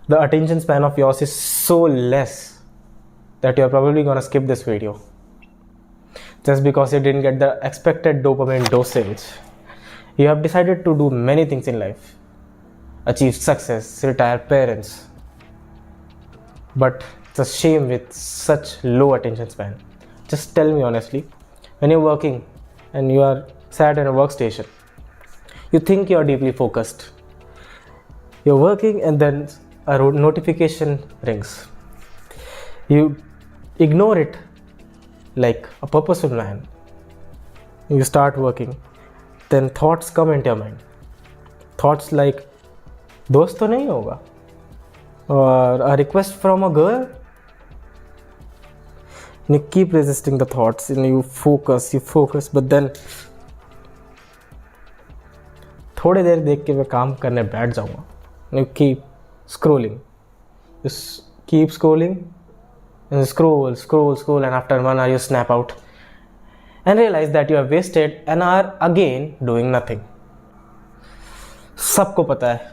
the attention span of yours is so less that you're probably gonna skip this video just because you didn't get the expected dopamine dosage. You have decided to do many things in life, achieve success, retire parents, but it's a shame with such low attention span. Just tell me honestly, when you're working and you are sat in a workstation, you think you're deeply focused. You're working and then a notification rings. You ignore it like a purposeful man. You start working. Then thoughts come into your mind. Thoughts like, दोस्त तो नहीं होगा, or a request from a girl. And you keep resisting the thoughts and you focus, but then थोड़ी देर देख के मैं काम करने बैठ जाऊँगा. You keep scrolling. Just keep scrolling and scroll, and after 1 hour you snap out and realize that you have wasted an hour again doing nothing. सबको पता है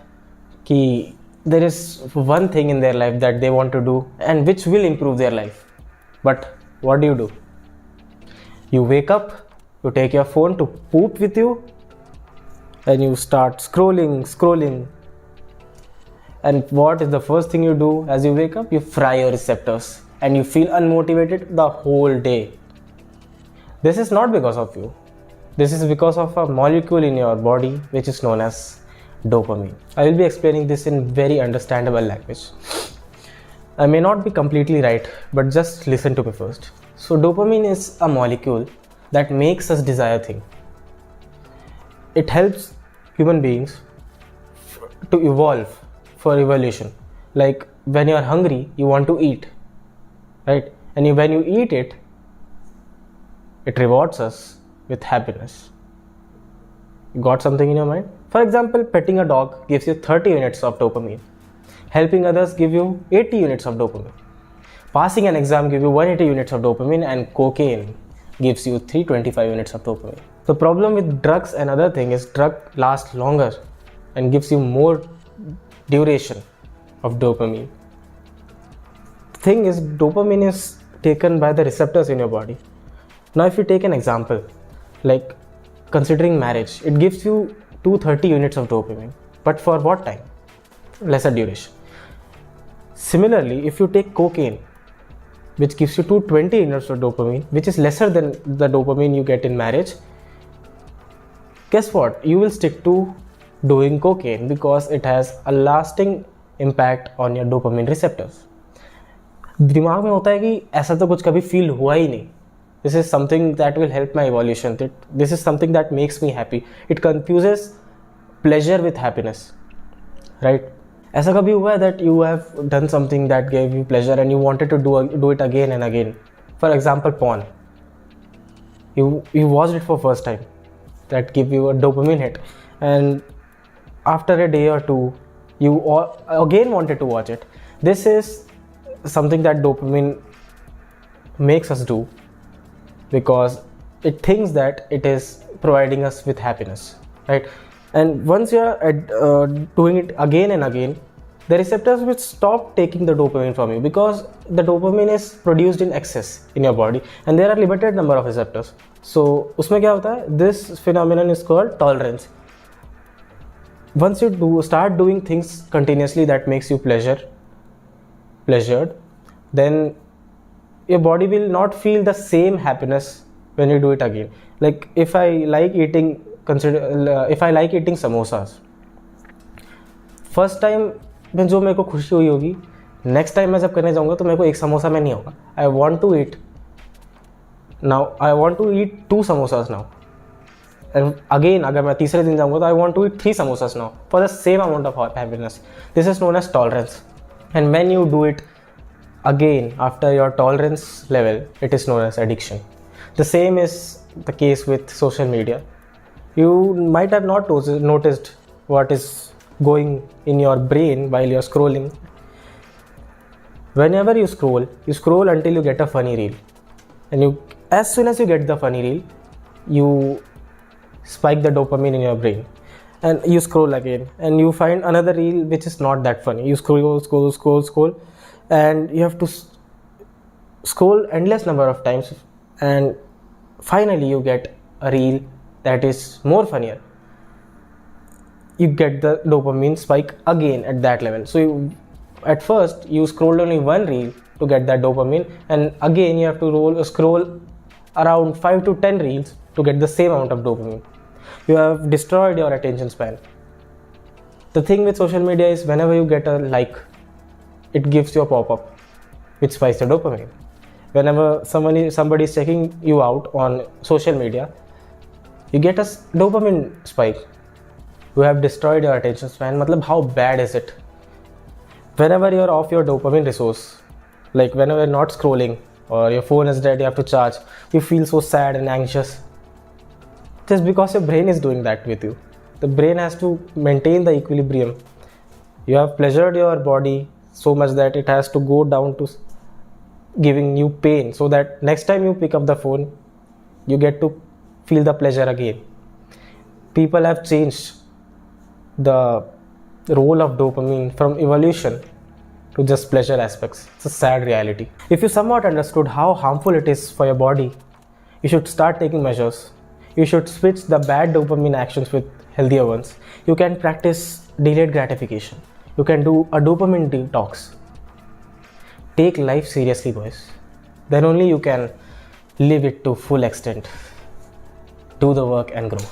कि there is one thing in their life that they want to do and which will improve their life. But what do? You wake up, you take your phone to poop with you, and you start scrolling. And what is the first thing you do as you wake up? You fry your receptors and you feel unmotivated the whole day. This is not because of you. This is because of a molecule in your body which is known as dopamine. I will be explaining this in very understandable language. I may not be completely right, but just listen to me first. So dopamine is a molecule that makes us desire things. It helps human beings to evolve for evolution. Like when you are hungry, you want to eat, right? And when you eat it, it rewards us with happiness. You got something in your mind? For example, petting a dog gives you 30 units of dopamine. Helping others give you 80 units of dopamine. Passing an exam gives you 180 units of dopamine, and cocaine gives you 325 units of dopamine. The problem with drugs and other things is drug lasts longer and gives you more duration of dopamine. The thing is, dopamine is taken by the receptors in your body. Now if you take an example, like considering marriage, it gives you 230 units of dopamine, but for what time? Lesser duration. Similarly, if you take cocaine, which gives you 220 units of dopamine, which is lesser than the dopamine you get in marriage, guess what? You will stick to doing cocaine because it has a lasting impact on your dopamine receptors. दिमाग में होता है कि ऐसा तो कुछ कभी feel हुआ ही नहीं. This is something that will help my evolution. This is something that makes me happy. It confuses pleasure with happiness, right? ऐसा कभी हुआ है that you have done something that gave you pleasure and you wanted to do it again and again? For example, porn. You watched it for first time. That give you a dopamine hit, and after a day or two, you again wanted to watch it. This is something that dopamine makes us do because it thinks that it is providing us with happiness, right? And once you are doing it again and again, the receptors will stop taking the dopamine from you because the dopamine is produced in excess in your body and there are limited number of receptors. So उसमें क्या होता है? This phenomenon is called tolerance. Once you start doing things continuously that makes you pleasured, then your body will not feel the same happiness when you do it again. Like if I like eating samosas, first time में जो मेरे को खुशी हुई होगी, next time मैं जब करने जाऊँगा तो मेरे को एक समोसा में नहीं होगा. I want to eat 2 samosas now. And again, अगर मैं तीसरे दिन जाऊँगा तो I want to eat 3 samosas now for the same amount of happiness. This is known as tolerance. And when you do it again after your tolerance level, it is known as addiction. The same is the case with social media. You might have not noticed what is going in your brain while you're scrolling. Whenever you scroll until you get a funny reel. And as soon as you get the funny reel, you spike the dopamine in your brain. and you scroll again, and you find another reel which is not that funny. You scroll, and you have to scroll endless number of times, and finally you get a reel that is more funnier. You get the dopamine spike again at that level. So at first you scrolled only one reel to get that dopamine, and again you have to scroll around 5 to 10 reels to get the same amount of dopamine. You have destroyed your attention span. The thing with social media is, whenever you get a like, it gives you a pop-up which spikes the dopamine. Whenever somebody is checking you out on social media, you get a dopamine spike. You have destroyed your attention span. Matlab, how bad is it? Whenever you're off your dopamine resource, like whenever you're not scrolling or your phone is dead, you have to charge, you feel so sad and anxious. Just because your brain is doing that with you. The brain has to maintain the equilibrium. You have pleasured your body so much that it has to go down to giving you pain, so that next time you pick up the phone, you get to feel the pleasure again. People have changed the role of dopamine from evolution to just pleasure aspects. It's a sad reality. If you somewhat understood how harmful it is for your body, you should start taking measures. You should switch the bad dopamine actions with healthier ones. You can practice delayed gratification. You can do a dopamine detox. Take life seriously, boys. Then only you can live it to full extent. Do the work and grow.